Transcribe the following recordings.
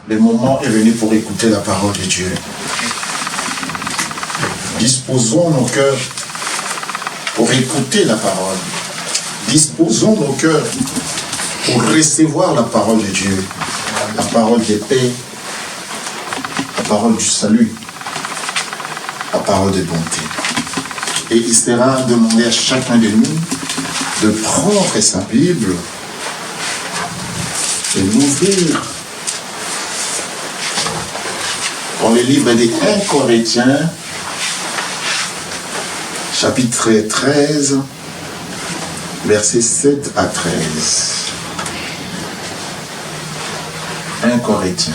Le moment est venu pour écouter la parole de Dieu. Disposons nos cœurs pour écouter la parole. Disposons nos cœurs pour recevoir la parole de Dieu. La parole de paix, la parole du salut, la parole de bonté. Et il sera demandé à chacun de nous de prendre sa Bible et l'ouvrir dans le livre des 1 Corinthiens, chapitre 13, versets 7 à 13. 1 Corinthiens.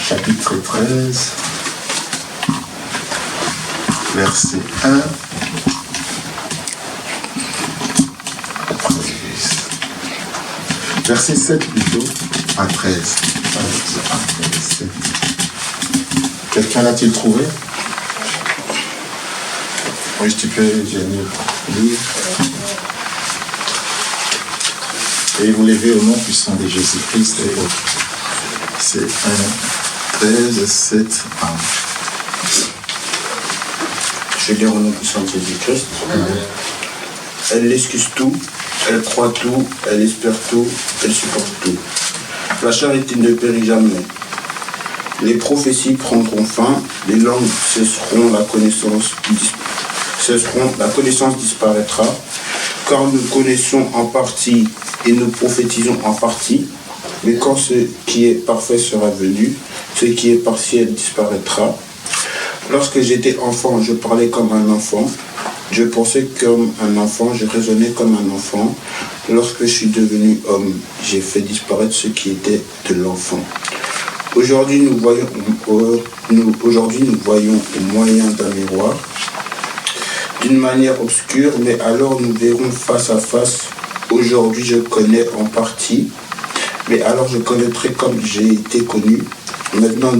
Chapitre 13, verset 1 à 13. Verset 7 plutôt à 13. Quelqu'un l'a-t-il trouvé? Oui, tu peux venir lire. Et vous levez au nom puissant de Jésus-Christ. C'est 1, 13, 7, 1. Je vais lire au nom puissant de Jésus-Christ. Elle excuse tout, elle croit tout, elle espère tout, elle supporte tout. La charité ne périt jamais. Les prophéties prendront fin, les langues cesseront, la connaissance disparaîtra, car nous connaissons en partie et nous prophétisons en partie, mais quand ce qui est parfait sera venu, ce qui est partiel disparaîtra. Lorsque j'étais enfant, je parlais comme un enfant, je pensais comme un enfant, je raisonnais comme un enfant. Lorsque je suis devenu homme, j'ai fait disparaître ce qui était de l'enfant. Aujourd'hui, nous voyons au moyen d'un miroir, d'une manière obscure, mais alors nous verrons face à face. Aujourd'hui, je connais en partie, mais alors je connaîtrai comme j'ai été connu. Maintenant,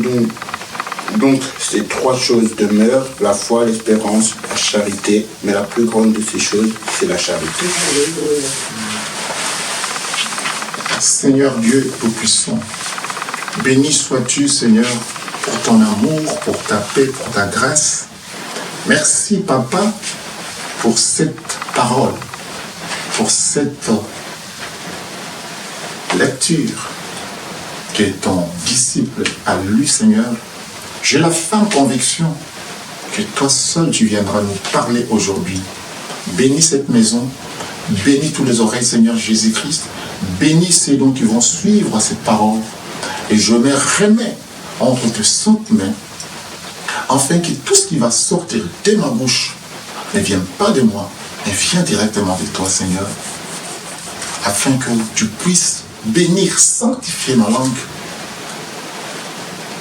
donc, ces trois choses demeurent, la foi, l'espérance, la charité, mais la plus grande de ces choses, c'est la charité. Seigneur Dieu Tout-Puissant, béni sois-tu, Seigneur, pour ton amour, pour ta paix, pour ta grâce. Merci, Papa, pour cette parole, pour cette lecture que ton disciple a lu, Seigneur. J'ai la ferme conviction que toi seul tu viendras nous parler aujourd'hui. Bénis cette maison, bénis tous les oreilles, Seigneur Jésus-Christ. Bénis ceux dont qui vont suivre cette parole. Et je me remets entre tes saintes mains, afin que tout ce qui va sortir de ma bouche ne vienne pas de moi, mais vienne directement de toi, Seigneur. Afin que tu puisses bénir, sanctifier ma langue.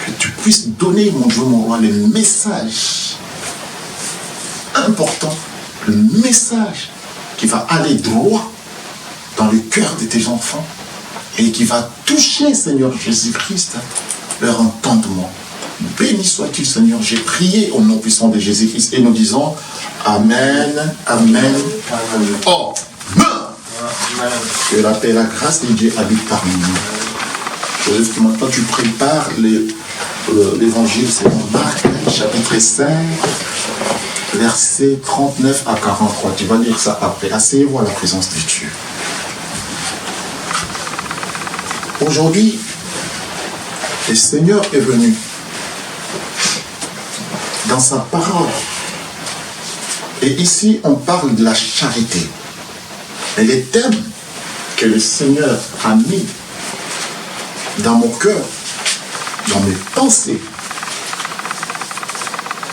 Que tu puisses donner, mon Dieu, mon roi, le message important, le message qui va aller droit dans le cœur de tes enfants et qui va toucher, Seigneur Jésus-Christ, leur entendement. Béni sois-tu, Seigneur. J'ai prié au nom puissant de Jésus-Christ et nous disons Amen, Amen, oh, que la paix et la grâce de Dieu habitent parmi nous. Joseph, maintenant tu prépares l'évangile selon Marc, chapitre 5, versets 39 à 43. Tu vas lire ça après. Asseyez-vous à la présence de Dieu. Aujourd'hui, le Seigneur est venu dans sa parole. Et ici, on parle de la charité. Et les thèmes que le Seigneur a mis dans mon cœur, dans mes pensées,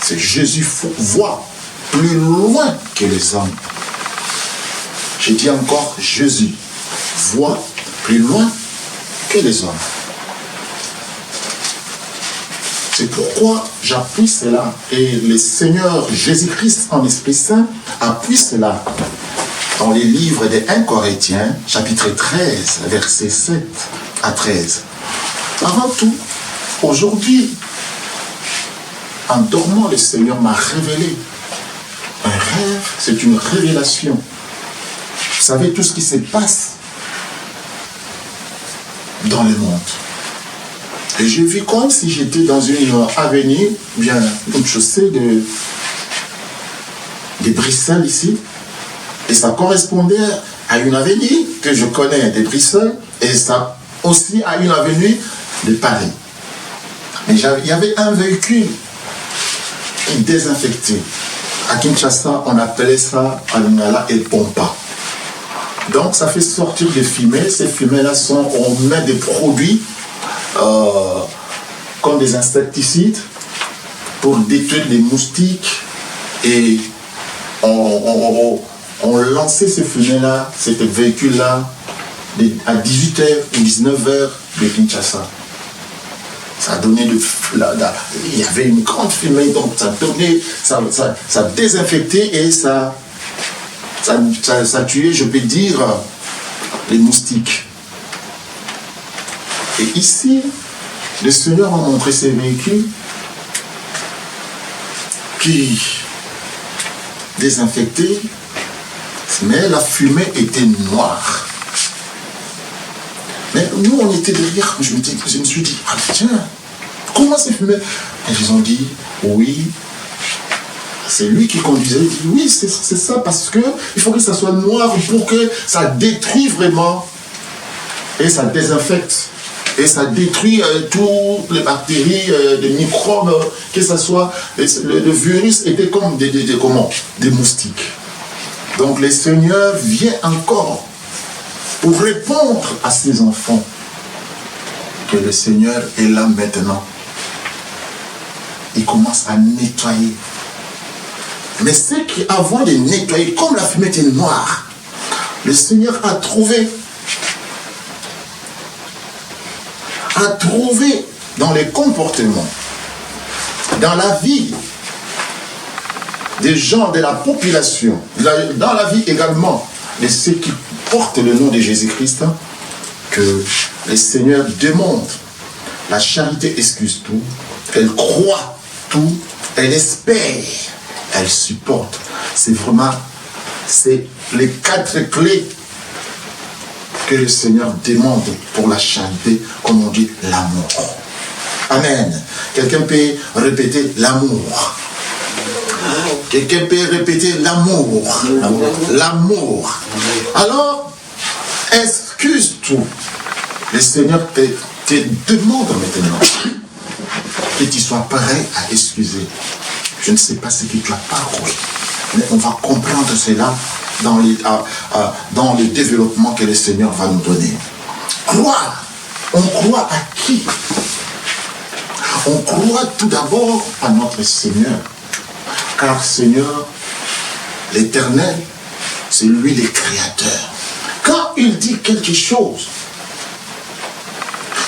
c'est Jésus voit plus loin que les hommes. Je dis encore, Jésus voit plus loin que les hommes. C'est pourquoi j'appuie cela. Et le Seigneur Jésus-Christ en Esprit Saint appuie cela dans les livres des 1 Corinthiens, chapitre 13, versets 7 à 13. Avant tout, aujourd'hui, en dormant, le Seigneur m'a révélé un rêve, c'est une révélation. Vous savez tout ce qui se passe dans le monde. Et je vis comme si j'étais dans une avenue, bien une chaussée de Bruxelles ici. Et ça correspondait à une avenue que je connais de Bruxelles et ça aussi à une avenue de Paris. Mais il y avait un véhicule désinfecté. À Kinshasa, on appelait ça à Lingala El Pompa. Donc ça fait sortir des fumées. Ces fumées-là on met des produits comme des insecticides pour détruire les moustiques et on lançait ces fumées-là, ces véhicules-là à 18h ou 19h de Kinshasa. Ça donnait il y avait une grande fumée, donc ça désinfectait et ça tuait, je peux dire, les moustiques. Et ici, le Seigneur m'a montré ces véhicules qui désinfectaient, mais la fumée était noire. Mais nous, on était derrière, je me suis dit, ah tiens, comment c'est fumé? Et ils ont dit, oui, c'est lui qui conduisait. Il dit, oui, c'est ça, parce qu'il faut que ça soit noir pour que ça détruise vraiment. Et ça désinfecte. Et ça détruit toutes les bactéries, les microbes, que ce soit. Le virus était comme des moustiques. Donc le Seigneur vient encore pour répondre à ses enfants que le Seigneur est là maintenant. Il commence à nettoyer. Mais ceux qui, avant de nettoyer, comme la fumée était noire, le Seigneur a trouvé dans les comportements, dans la vie des gens, de la population, dans la vie également de ceux qui portent le nom de Jésus-Christ, que le Seigneur demande. La charité excuse tout, elle croit tout, elle espère, elle supporte. C'est les 4 clés que le Seigneur demande pour la charité, comme on dit, l'amour. Amen. Quelqu'un peut répéter l'amour. Quelqu'un peut répéter l'amour. L'amour. Alors, excuse tout. Le Seigneur te demande maintenant que tu sois prêt à excuser. Je ne sais pas ce que tu as parcouru, mais on va comprendre cela dans le développement que le Seigneur va nous donner. Croire. On croit à qui? On croit tout d'abord à notre Seigneur. Car Seigneur, l'Éternel, c'est lui le Créateur. Quand il dit quelque chose,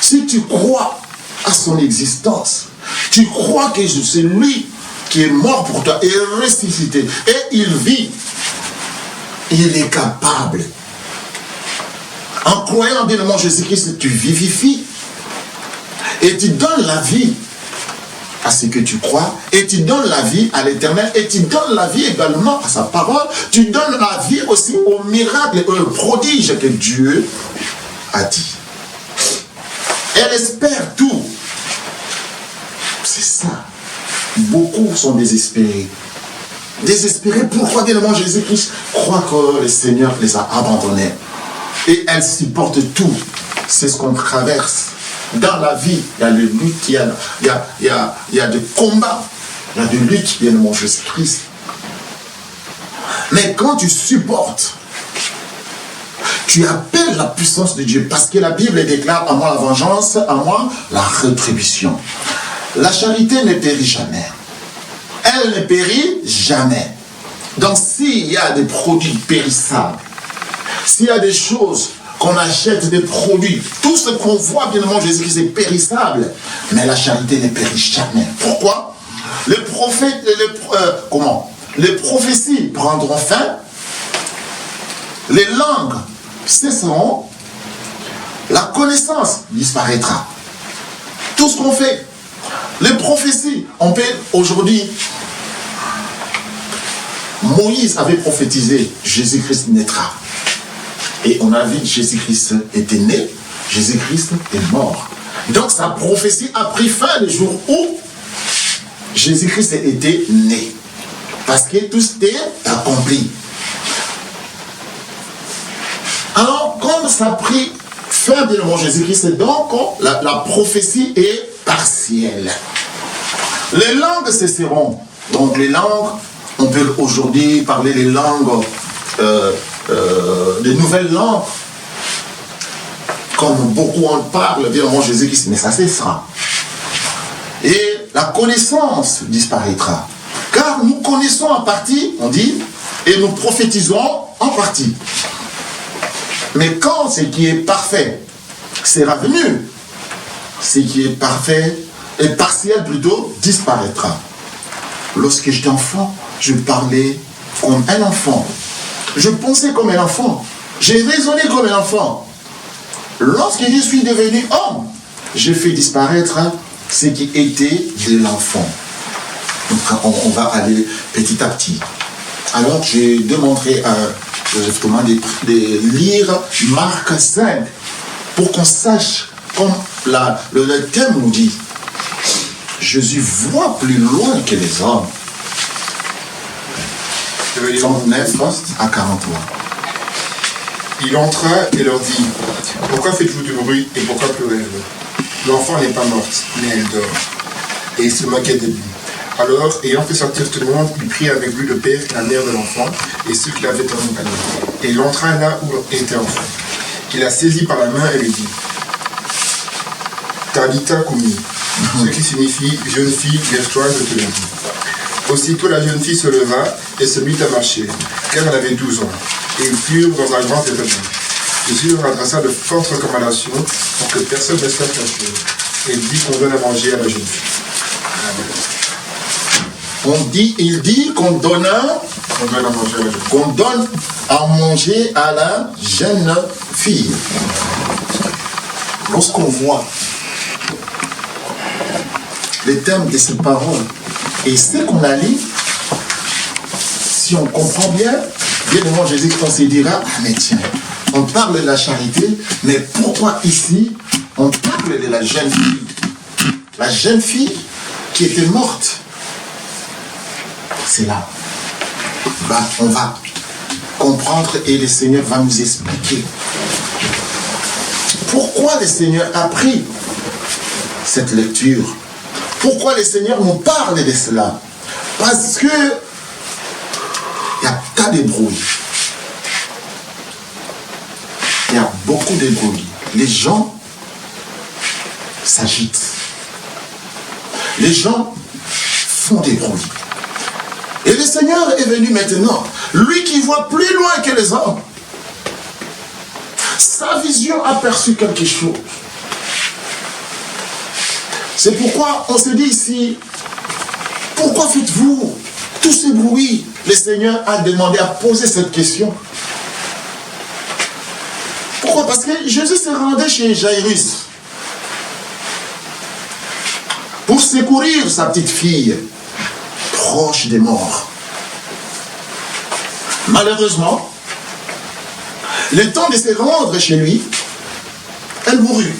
si tu crois à son existence, tu crois que c'est lui qui est mort pour toi et ressuscité, et il vit, il est capable. En croyant en le nom de Jésus-Christ, tu vivifies et tu donnes la vie à ce que tu crois, et tu donnes la vie à l'Éternel, et tu donnes la vie également à sa parole, tu donnes la vie aussi aux miracles et aux prodiges que Dieu a dit. Elle espère tout. C'est ça. Beaucoup sont désespérés. Désespérés, pourquoi dès le nom de Jésus-Christ croient que le Seigneur les a abandonnés. Et elle supporte tout. C'est ce qu'on traverse. Dans la vie, il y a de lutte, il y a de combats, il y a de lutte, bien mon Jésus-Christ. Mais quand tu supportes, tu appelles la puissance de Dieu, parce que la Bible déclare à moi la vengeance, à moi la rétribution. La charité ne périt jamais. Elle ne périt jamais. Donc s'il y a des produits périssables, s'il y a des choses qu'on achète, des produits, tout ce qu'on voit, bien évidemment, Jésus-Christ est périssable, mais la charité ne périt jamais. Pourquoi? Les prophètes, les prophéties prendront fin, les langues cesseront, la connaissance disparaîtra. Tout ce qu'on fait, les prophéties, on peut aujourd'hui, Moïse avait prophétisé, Jésus-Christ naîtra. Et on a vu que Jésus-Christ était né, Jésus-Christ est mort. Donc sa prophétie a pris fin le jour où Jésus-Christ était né. Parce que tout était accompli. Alors, comme ça a pris fin de mort Jésus-Christ, donc la prophétie est partielle. Les langues cesseront. Donc les langues, on peut aujourd'hui parler les langues, des nouvelles langues, comme beaucoup en parlent, évidemment Jésus-Christ, mais ça cessera. Et la connaissance disparaîtra. Car nous connaissons en partie, on dit, et nous prophétisons en partie. Mais quand ce qui est parfait sera venu, ce qui est parfait et partiel plutôt disparaîtra. Lorsque j'étais enfant, je parlais comme un enfant. Je pensais comme un enfant. J'ai raisonné comme un enfant. Lorsque je suis devenu homme, j'ai fait disparaître ce qui était de l'enfant. On va aller petit à petit. Alors, j'ai demandé à Joseph Thomas de lire Marc 5 pour qu'on sache, comme le thème nous dit, Jésus voit plus loin que les hommes. 39 à 43. Il entra et leur dit, pourquoi faites-vous du bruit et pourquoi pleurez-vous? L'enfant n'est pas morte, mais elle dort. Et il se moquait de lui. Alors, ayant fait sortir tout le monde, il prit avec lui le père et la mère de l'enfant et ceux qui l'avaient accompagné. Et il entra là où était l'enfant. Il la saisit par la main et lui dit, Talitha Koumi, ce qui signifie jeune fille, lève-toi, je te le dis. Aussitôt la jeune fille se leva et se mit à marcher, car elle avait 12 ans. Et ils furent dans un grand étonnement. Jésus leur adressa de fortes recommandations pour que personne ne soit caché. Et il dit qu'on donne à manger à la jeune fille. Il dit qu'on donne à manger à la jeune fille. Lorsqu'on voit les thèmes de ces paroles et ce qu'on a lu, si on comprend bien, évidemment Jésus considérera, ah mais tiens, on parle de la charité, mais pourquoi ici on parle de la jeune fille? La jeune fille qui était morte. C'est là. On va comprendre et le Seigneur va nous expliquer pourquoi le Seigneur a pris cette lecture. Pourquoi le Seigneur nous parle de cela? Parce que il y a tas de bruit. Il y a beaucoup de bruit. Les gens s'agitent. Les gens font des bruits. Et le Seigneur est venu maintenant, lui qui voit plus loin que les hommes. Sa vision a perçu quelque chose. C'est pourquoi on se dit ici, pourquoi faites-vous tous ces bruits? Le Seigneur a demandé à poser cette question. Pourquoi? Parce que Jésus se rendait chez Jairus pour secourir sa petite fille proche des morts. Malheureusement, le temps de se rendre chez lui, elle mourut.